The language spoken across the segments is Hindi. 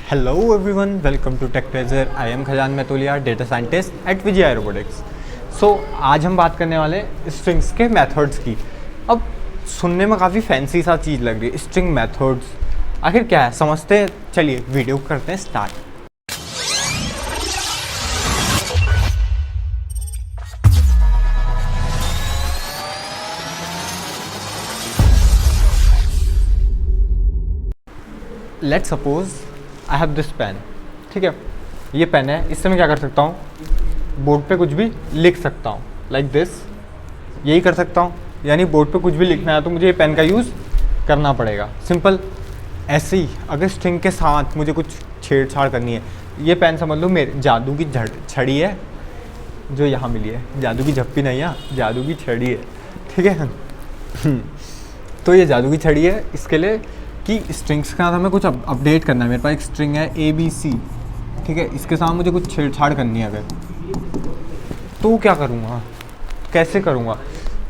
Hello everyone, welcome to Tech Treasure. I am Khajan Maitulia, data scientist at Vijay Robotics. So आज हम बात करने वाले स्ट्रिंग्स के मेथड्स की. अब सुनने में काफ़ी फैंसी सा चीज़ लग रही है, स्ट्रिंग मेथड्स. आखिर क्या है समझते हैं. चलिए वीडियो करते हैं start. Let's suppose I have this pen. ठीक है, ये पेन है. इससे मैं क्या कर सकता हूँ, बोर्ड पे कुछ भी लिख सकता हूँ. लाइक दिस, यही कर सकता हूँ. यानी बोर्ड पे कुछ भी लिखना है तो मुझे ये पेन का यूज़ करना पड़ेगा. सिंपल. ऐसे ही अगर स्ट्रिंग के साथ मुझे कुछ छेड़छाड़ करनी है, ये पेन समझ लो मेरे जादू की छड़ी है जो यहाँ मिली है. जादू की झप्पी नहीं है, जादू की छड़ी है. ठीक है. तो ये जादू की छड़ी है इसके लिए कि स्ट्रिंग्स के साथ हमें कुछ अपडेट करना है. मेरे पास एक स्ट्रिंग है ABC. ठीक है, इसके साथ मुझे कुछ छेड़छाड़ करनी है अगर, तो क्या करूँगा, कैसे करूँगा.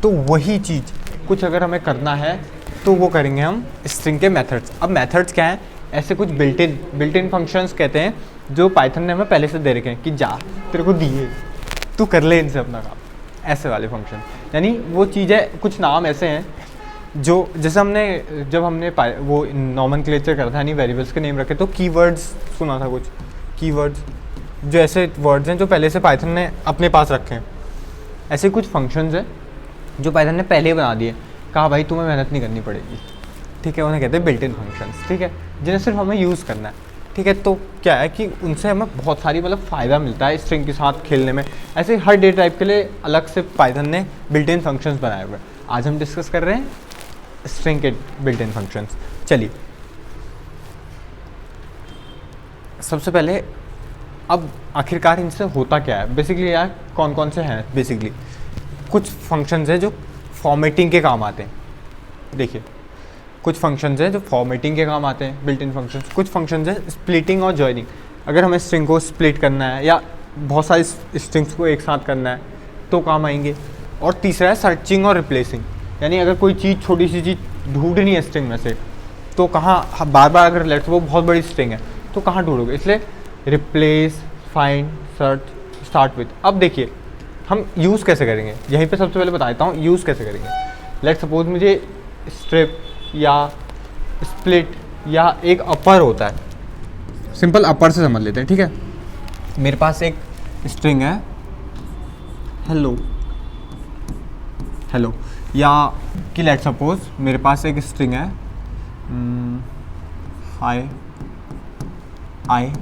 तो वही चीज़ कुछ अगर हमें करना है तो वो करेंगे हम स्ट्रिंग के मेथड्स. अब मेथड्स क्या हैं, ऐसे कुछ बिल्ट इन फंक्शंस कहते हैं जो पाइथन ने हमें पहले से दे रखे हैं कि जा तेरे को दिए तू कर ले इनसे अपना काम. ऐसे वाले फंक्शन, यानी वो चीज़ें, कुछ नाम ऐसे हैं जो जैसे जब हमने वो नॉमेनक्लेचर करा था, यानी वेरिएबल्स के नेम रखे, तो कीवर्ड्स सुना था. कुछ कीवर्ड्स जो ऐसे वर्ड्स हैं जो पहले से पाइथन ने अपने पास रखे हैं. ऐसे कुछ फंक्शंस हैं जो पाइथन ने पहले ही बना दिए, कहा भाई तुम्हें मेहनत नहीं करनी पड़ेगी. ठीक है, उन्हें कहते हैं बिल्ट इन फंक्शंस. ठीक है, जिन्हें सिर्फ हमें यूज़ करना है. ठीक है, तो क्या है कि उनसे हमें बहुत सारी फ़ायदा मिलता है स्ट्रिंग के साथ खेलने में. ऐसे हर डे टाइप के लिए अलग से पाइथन ने बिल्ट इन फंक्शंस बनाए हुए हैं. आज हम डिस्कस कर रहे हैं स्ट्रिंग के बिल्ट इन फंक्शंस. चलिए सबसे पहले, अब आखिरकार इनसे होता क्या है बेसिकली यार, कौन कौन से हैं. बेसिकली कुछ फंक्शंस हैं जो फॉर्मेटिंग के काम आते हैं. देखिए, कुछ फंक्शंस हैं जो फॉर्मेटिंग के काम आते हैं, बिल्ट इन फंक्शंस. कुछ फंक्शंस हैं स्प्लिटिंग और जॉइनिंग. अगर हमें स्ट्रिंग को स्प्लिट करना है या बहुत सारी स्ट्रिंग्स को एक साथ करना है तो काम आएंगे. और तीसरा है सर्चिंग और रिप्लेसिंग. यानी अगर कोई चीज़, छोटी सी चीज़ ढूंढनी है स्ट्रिंग में से, तो कहाँ बार बार, अगर लेट्स वो बहुत बड़ी स्ट्रिंग है तो कहाँ ढूंढोगे. इसलिए replace, find, search, start with. अब देखिए हम यूज़ कैसे करेंगे, यहीं पे सबसे पहले बता देता हूँ यूज़ कैसे करेंगे. लेट्स सपोज मुझे स्ट्रिप या स्प्लिट या एक अपर होता है. सिंपल अपर से समझ लेते हैं. ठीक है, मेरे पास एक स्ट्रिंग है हेलो हेलो, या कि लेट्स सपोज मेरे पास एक स्ट्रिंग है हाय आई.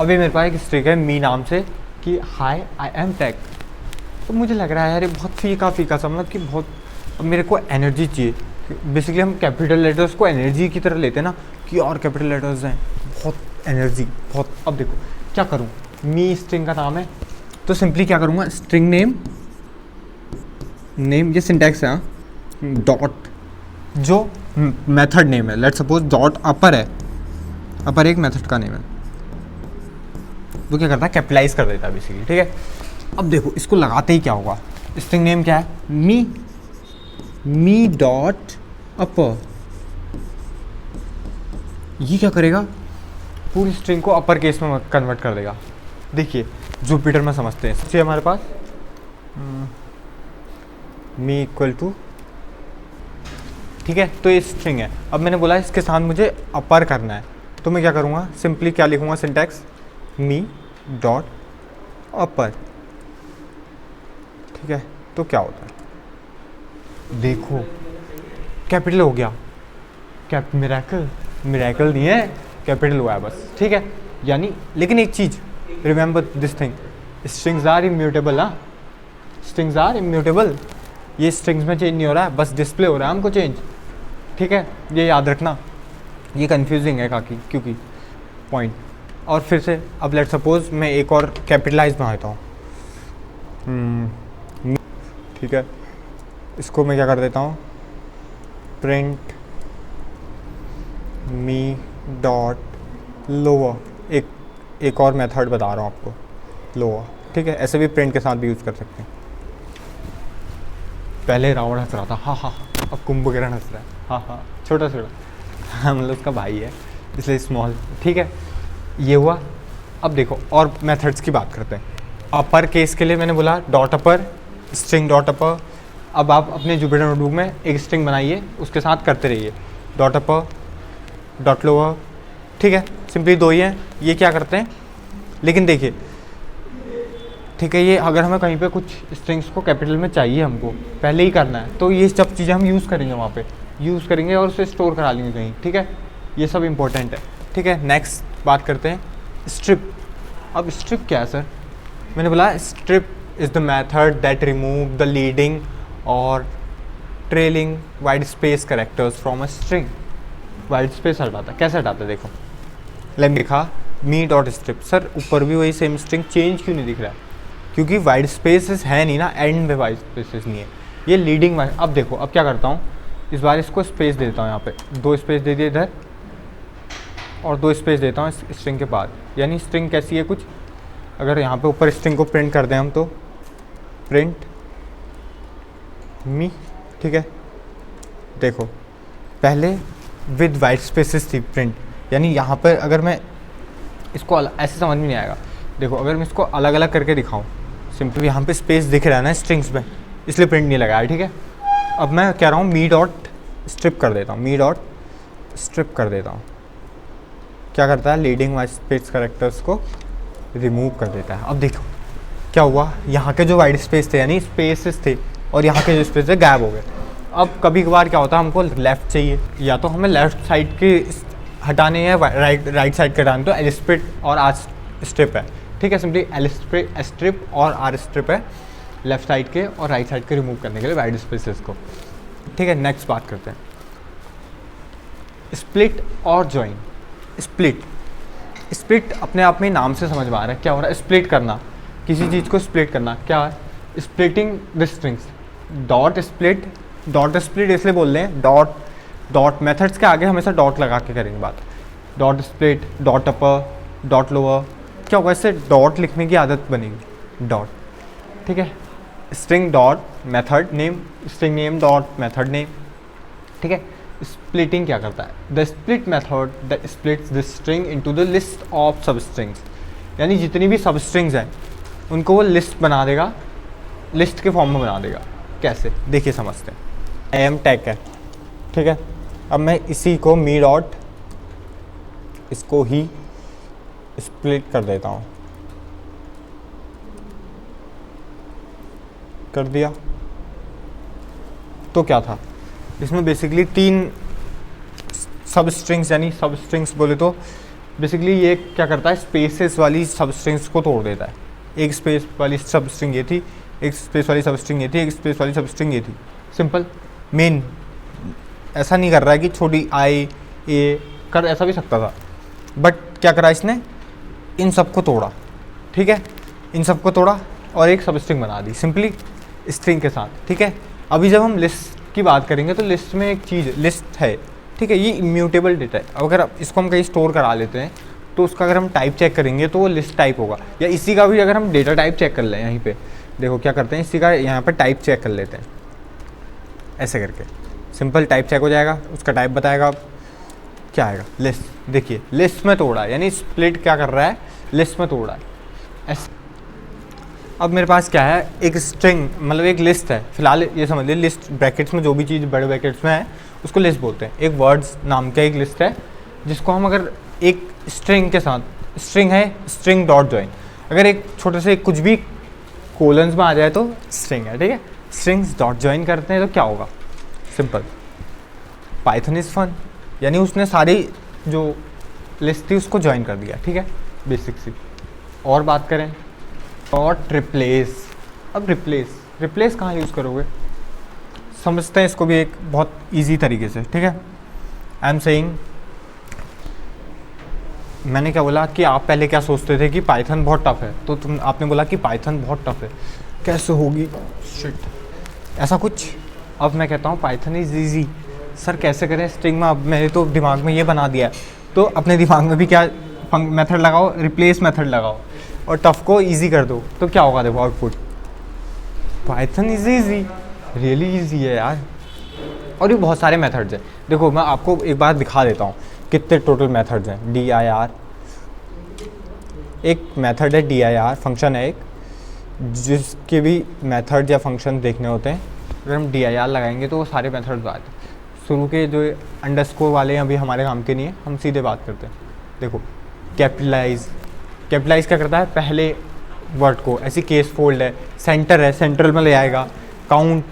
अभी मेरे पास एक स्ट्रिंग है मी नाम से कि हाय आई एम टेक. तो मुझे लग रहा है यार ये बहुत फीका सा, मतलब कि बहुत, अब मेरे को एनर्जी चाहिए. बेसिकली हम कैपिटल लेटर्स को एनर्जी की तरह लेते हैं ना, कि और कैपिटल लेटर्स हैं, बहुत एनर्जी, बहुत. अब देखो क्या करूँ, मी स्ट्रिंग का नाम है तो सिंपली क्या करूँगा, स्ट्रिंग नेम ये सिंटैक्स है, डॉट जो मेथड नेम है. लेट्स सपोज डॉट अपर है, अपर एक मेथड का नेम है, तो क्या करता है, कैपिटलाइज कर देता है बेसिकली. ठीक है, अब देखो इसको लगाते ही क्या होगा, स्ट्रिंग नेम क्या है, मी डॉट अपर. ये क्या करेगा, पूरी स्ट्रिंग को अपर केस में कन्वर्ट कर देगा. देखिए जुपिटर में समझते हैं. सबसे हमारे पास मी इक्वल टू, ठीक है, तो ये स्ट्रिंग है. अब मैंने बोला इसके साथ मुझे अपर करना है, तो मैं क्या करूँगा, सिंपली क्या लिखूँगा, सिंटैक्स मी डॉट अपर. ठीक है, तो क्या होता है, देखो कैपिटल हो गया. मिरेकल नहीं है, कैपिटल हुआ है बस. ठीक है, यानी लेकिन एक चीज़ remember this thing, strings are immutable. हाँ, स्ट्रिंग्स आर इम्यूटेबल. ये स्ट्रिंग्स में चेंज नहीं हो रहा है, बस डिस्प्ले हो रहा है हमको चेंज. ठीक है, ये याद रखना, ये कंफ्यूजिंग है काफ़ी क्योंकि पॉइंट. और फिर से अब लेट्स सपोज मैं एक और कैपिटलाइज बना देता हूँ. ठीक है, इसको मैं क्या कर देता हूँ, प्रिंट मी डॉट लोअर. एक और मेथड बता रहा हूँ आपको, लोअर. ठीक है, ऐसे भी प्रिंट के साथ भी यूज़ कर सकते हैं. पहले रावण हंस रहा था, हाँ हाँ, अब कुंभकर्ण हंस रहा है, हाँ हाँ. छोटा छोटा, हाँ मतलब उसका भाई है इसलिए स्मॉल, ठीक है। ये हुआ। अब देखो और मेथड्स की बात करते हैं। अपर केस के लिए मैंने बोला डॉट अपर, स्ट्रिंग डॉट अपर। अब आप अपने जुपिटर नोटबुक में एक स्ट्रिंग बनाइए, उसके साथ करते रहिए डॉट अपर डॉट लोअर, ठीक है। सिंपली दो ही हैं, ये क्या करते हैं, लेकिन देखिए ठीक है, ये अगर हमें कहीं पे कुछ स्ट्रिंग्स को कैपिटल में चाहिए हमको पहले ही करना है, तो ये सब चीज़ें हम यूज़ करेंगे, वहाँ पे यूज़ करेंगे और उसे स्टोर करा लेंगे कहीं, ठीक है। ये सब इंपॉर्टेंट है, ठीक है। नेक्स्ट बात करते हैं स्ट्रिप। अब स्ट्रिप क्या है सर? मैंने बोला strip is the method that remove the leading or trailing white space characters from a string. White space हटाता है, कैसे हटाता है देखो, लेकिन लिखा मी डॉट स्ट्रिप। सर ऊपर भी वही सेम स्ट्रिंग, चेंज क्यों नहीं दिख रहा है? क्योंकि वाइड स्पेसेस है नहीं ना, एंड में वाइड स्पेसेस नहीं है, ये लीडिंग वाइड। अब देखो अब क्या करता हूँ, इस बार इसको स्पेस देता हूँ, यहाँ पे 2 स्पेस दे दिए इधर और 2 स्पेस देता हूँ इस स्ट्रिंग के बाद। यानी स्ट्रिंग कैसी है कुछ, अगर यहाँ पे ऊपर स्ट्रिंग को प्रिंट कर दें हम तो प्रिंट मी, ठीक है। देखो पहले विद वाइट स्पेसेस थी प्रिंट, यानी यहाँ पर अगर मैं इसको ऐसे समझ में नहीं आएगा। देखो अगर मैं इसको अलग अलग करके दिखाऊँ, सिंपली यहाँ पे स्पेस दिख रहा है ना स्ट्रिंग्स में, इसलिए प्रिंट नहीं लगाया, ठीक है। अब मैं कह रहा हूँ मी डॉट स्ट्रिप कर देता हूँ, मी डॉट स्ट्रिप कर देता हूँ। क्या करता है, लीडिंग वाइट स्पेस कैरेक्टर्स को रिमूव कर देता है। अब देखो क्या हुआ, यहाँ के जो वाइट स्पेस थे यानी स्पेसेस थे और यहाँ के जो स्पेस थे गायब हो गए। अब कभी कभार क्या होता है, हमको लेफ़्ट चाहिए, या तो हमें लेफ़्ट साइड के हटाने हैं, राइट साइड के हटाने, तो एल स्ट्रिप और आर स्ट्रिप है, ठीक है। सिंपली एल स्ट्रिप और आर स्ट्रिप है लेफ़्ट साइड के और राइट साइड के रिमूव करने के लिए वाइड स्पेसेस को, ठीक है। नेक्स्ट बात करते हैं स्प्लिट और जॉइन। स्प्लिट अपने आप में नाम से समझ में आ रहा है क्या हो रहा है, स्प्लिट करना, किसी चीज़ को स्प्लिट करना, क्या है, splitting the strings. Dot split इसलिए बोल रहे हैं, डॉट मेथड्स के आगे हमेशा डॉट लगा के करेंगे बात। डॉट स्प्लिट, डॉट अपर, डॉट लोअर, क्या होगा, इससे डॉट लिखने की आदत बनेगी, डॉट, ठीक है। String dot method name, string name dot method name, ठीक है। स्प्लिटिंग क्या करता है, the split method that splits the string into the list of सब स्ट्रिंग्स। यानी जितनी भी सब स्ट्रिंग्स हैं उनको वो लिस्ट बना देगा, लिस्ट के फॉर्म में बना देगा। कैसे, देखिए समझते हैं। एम टैग है, ठीक है। अब मैं इसी को मी डॉट इसको ही स्प्लिट कर देता हूँ, कर दिया। तो क्या था, इसमें बेसिकली 3 सब स्ट्रिंग्स, यानी सब स्ट्रिंग्स बोले तो बेसिकली ये क्या करता है, स्पेसेस वाली सब स्ट्रिंग्स को तोड़ देता है। एक स्पेस वाली सब स्ट्रिंग ये थी, एक स्पेस वाली सब स्ट्रिंग ये थी, एक स्पेस वाली सब स्ट्रिंग ये थी। सिंपल। मेन ऐसा नहीं कर रहा है कि छोटी आई ए कर, ऐसा भी सकता था, बट क्या करा इसने, इन सब को तोड़ा, ठीक है। इन सब को तोड़ा और एक सब स्ट्रिंग बना दी सिंपली स्ट्रिंग के साथ, ठीक है। अभी जब हम लिस्ट की बात करेंगे तो लिस्ट में एक चीज़ लिस्ट है, ठीक है, ये इम्यूटेबल डेटा है। अब अगर इसको हम कहीं स्टोर करा लेते हैं तो उसका अगर हम टाइप चेक करेंगे तो वो लिस्ट टाइप होगा, या इसी का भी अगर हम डेटा टाइप चेक कर लें, यहीं पे देखो क्या करते हैं, इसी का यहाँ पे टाइप चेक कर लेते हैं, ऐसे करके सिंपल टाइप चेक हो जाएगा, उसका टाइप बताएगा क्या आएगा, लिस्ट। देखिए लिस्ट में तोड़ा है, यानी स्प्लिट क्या कर रहा है, लिस्ट में तोड़ा है ऐसे। अब मेरे पास क्या है, एक स्ट्रिंग मतलब एक लिस्ट है, फिलहाल ये समझ लीजिए लिस्ट ब्रैकेट्स में जो भी चीज़ बड़े ब्रैकेट्स में है उसको लिस्ट बोलते हैं। एक वर्ड्स नाम का एक लिस्ट है जिसको हम अगर एक स्ट्रिंग के साथ, स्ट्रिंग है स्ट्रिंग डॉट जॉइन, अगर एक छोटे से कुछ भी कोलन्स में आ जाए तो स्ट्रिंग है, ठीक है। स्ट्रिंग्स डॉट जॉइन करते हैं तो क्या होगा, सिंपल, पाइथन इज़ फन, यानी उसने सारी जो लिस्ट थी उसको ज्वाइन कर दिया, ठीक है, बेसिक सी। और बात करें डॉट रिप्लेस। अब रिप्लेस कहाँ यूज़ करोगे, समझते हैं इसको भी एक बहुत इजी तरीके से, ठीक है। आई एम सेइंग, मैंने क्या बोला कि आप पहले क्या सोचते थे कि पाइथन बहुत टफ है, तो आपने बोला कि पाइथन बहुत टफ है, कैसे होगी, शिट ऐसा कुछ। अब मैं कहता हूँ पाइथन इज़ ईजी। सर कैसे करें स्ट्रिंग में, अब मेरे तो दिमाग में ये बना दिया है, तो अपने दिमाग में भी क्या मेथड लगाओ, रिप्लेस मेथड लगाओ और टफ को इजी कर दो, तो क्या होगा, देखो output, Python is easy, really easy है यार। और ये बहुत सारे मेथड्स हैं, देखो मैं आपको एक बार दिखा देता हूँ कितने टोटल मेथड्स हैं। dir एक मेथड है, dir फंक्शन है एक, जिसके भी मेथड या फंक्शन देखने होते हैं अगर हम dir लगाएंगे तो वो सारे मेथड्स आते हैं। शुरू के जो अंडरस्कोर वाले हैं अभी हमारे काम के नहीं है, हम सीधे बात करते हैं। देखो कैपिटलाइज क्या करता है, पहले वर्ड को, ऐसी केस फोल्ड है, सेंटर है, सेंट्रल में ले आएगा, count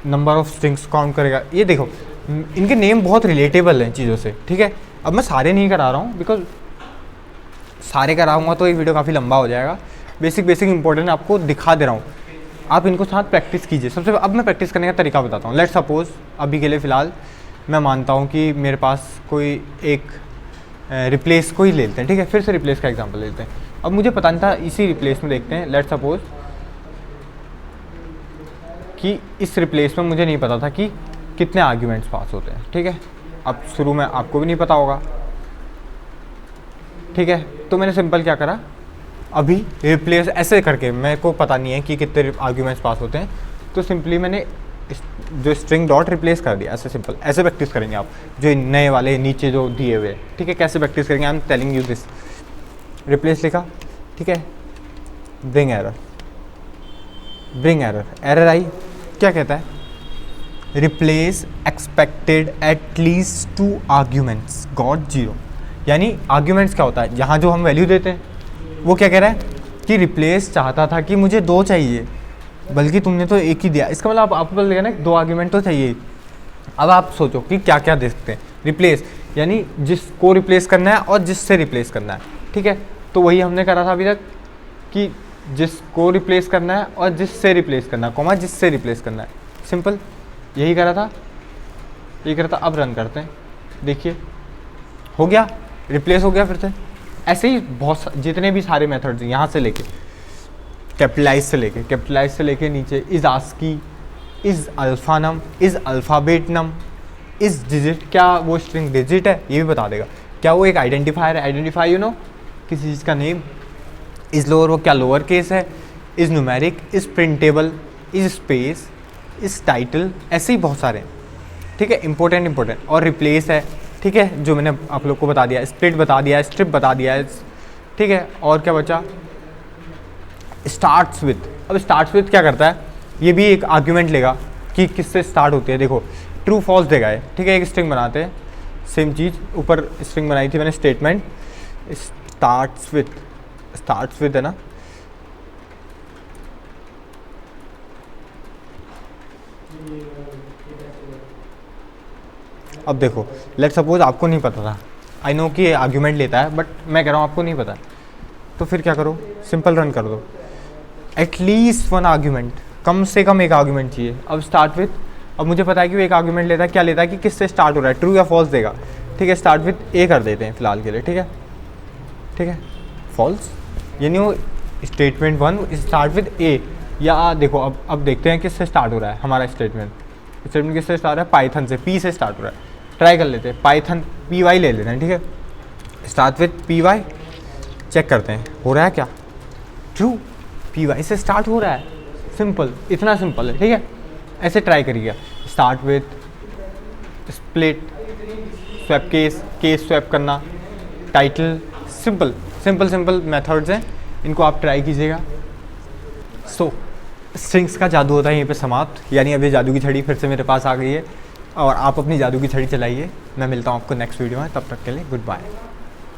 number of strings count करेगा। ये देखो इनके नेम बहुत रिलेटेबल हैं चीज़ों से, ठीक है। अब मैं सारे नहीं करा रहा हूँ बिकॉज सारे कराऊंगा तो ये वीडियो काफ़ी लंबा हो जाएगा। बेसिक इंपॉर्टेंट आपको दिखा दे रहा हूँ, आप इनको साथ प्रैक्टिस कीजिए। सबसे अब मैं प्रैक्टिस करने का तरीका बताता हूँ। लेट्स सपोज अभी के लिए फ़िलहाल मैं मानता हूँ कि मेरे पास कोई एक रिप्लेस को ही ले लेते हैं, ठीक है। फिर से रिप्लेस का एग्जांपल ले लेते हैं। अब मुझे पता नहीं था, इसी रिप्लेस में देखते हैं। लेट्स सपोज कि इस रिप्लेस में मुझे नहीं पता था कि कितने आर्ग्यूमेंट्स पास होते हैं, ठीक है। अब शुरू में आपको भी नहीं पता होगा, ठीक है। तो मैंने सिंपल क्या करा, अभी रिप्लेस ऐसे करके, मेरे को पता नहीं है कि कितने आर्ग्यूमेंट्स पास होते हैं, तो सिंपली मैंने जो स्ट्रिंग डॉट रिप्लेस कर दिया। ऐसे सिंपल, ऐसे प्रैक्टिस करेंगे आप जो नए वाले नीचे जो दिए हुए, ठीक है। कैसे प्रैक्टिस करेंगे, I am telling you this. Replace लिखा, ठीक है, ब्रिंग एरर, एरर आई, क्या कहता है, replace expected at least 2 arguments got 0। यानी आर्ग्यूमेंट्स क्या होता है, यहाँ जो हम वैल्यू देते हैं वो क्या कह रहा है कि रिप्लेस चाहता था कि मुझे 2 चाहिए, बल्कि तुमने तो 1 ही दिया। इसका मतलब आपको पता लगा ना 2 आर्ग्यूमेंट तो चाहिए। अब आप सोचो कि क्या क्या दे सकते हैं। रिप्लेस यानी जिसको रिप्लेस करना है और जिससे रिप्लेस करना है, ठीक है। तो वही हमने करा था अभी तक कि जिसको रिप्लेस करना है और जिससे रिप्लेस करना है, कॉमा जिससे रिप्लेस करना है, सिंपल यही करा था, यही करा था। अब रन करते हैं, देखिए हो गया, रिप्लेस हो गया फिर से। ऐसे ही बहुत जितने भी सारे मेथड्स हैं, यहाँ से लेके कैपिटलाइज से लेके नीचे is ASCII, is alpha num, is alphabet num, is digit, क्या वो स्ट्रिंग डिजिट है ये भी बता देगा, क्या वो एक आइडेंटिफायर है, आइडेंटिफाई यू नो किसी चीज़ का नेम, इज़ लोअर, वो क्या लोअर केस है, is numeric, is printable, is space, is title, ऐसे ही बहुत सारे हैं, ठीक है। इंपॉर्टेंट और रिप्लेस है, ठीक है, जो मैंने आप लोग को बता दिया, स्प्लिट बता दिया, स्ट्रिप बता दिया है, ठीक है। और क्या बचा, स्टार्ट्स विथ। अब स्टार्ट्स विथ क्या करता है, ये भी एक आर्ग्यूमेंट लेगा कि किससे स्टार्ट होती है। देखो ट्रू फॉल्स देगा है, ठीक है। एक स्ट्रिंग बनाते हैं, सेम चीज़ ऊपर स्ट्रिंग बनाई थी मैंने, स्टेटमेंट स्टार्ट्स विथ है ना। अब देखो लेट्स सपोज आपको नहीं पता था, आई नो कि आर्ग्यूमेंट लेता है, बट मैं कह रहा हूँ आपको नहीं पता, तो फिर क्या करो, सिंपल रन कर दो। एटलीस्ट 1 आर्ग्यूमेंट, कम से कम एक आर्ग्यूमेंट चाहिए। अब स्टार्ट विथ, अब मुझे पता है कि वो एक आर्ग्यूमेंट लेता है, क्या लेता है कि किससे स्टार्ट हो रहा है, ट्रू या फॉल्स देगा, ठीक है। स्टार्ट विथ ए कर देते हैं फिलहाल के लिए, ठीक है। फॉल्स यानी वो स्टेटमेंट 1 स्टार्ट विथ ए, या देखो अब देखते हैं किससे स्टार्ट हो रहा है हमारा स्टेटमेंट किससे स्टार्ट है, पाइथन से, पी से स्टार्ट हो रहा है। ट्राई कर लेते हैं, पाइथन py ले लेते हैं, ठीक है। स्टार्ट विथ py, चेक करते हैं हो रहा है क्या, ट्रू, py से स्टार्ट हो रहा है, सिंपल, इतना सिंपल है, ठीक है। ऐसे ट्राई करिएगा। Start with split, swap case swap करना, टाइटल, सिंपल मेथड्स हैं, इनको आप ट्राई कीजिएगा। सो स्ट्रिंग्स का जादू होता है यहीं पे समाप्त, यानी अभी जादू की छड़ी फिर से मेरे पास आ गई है और आप अपनी जादू की छड़ी चलाइए। मैं मिलता हूँ आपको नेक्स्ट वीडियो में, तब तक के लिए गुड बाय।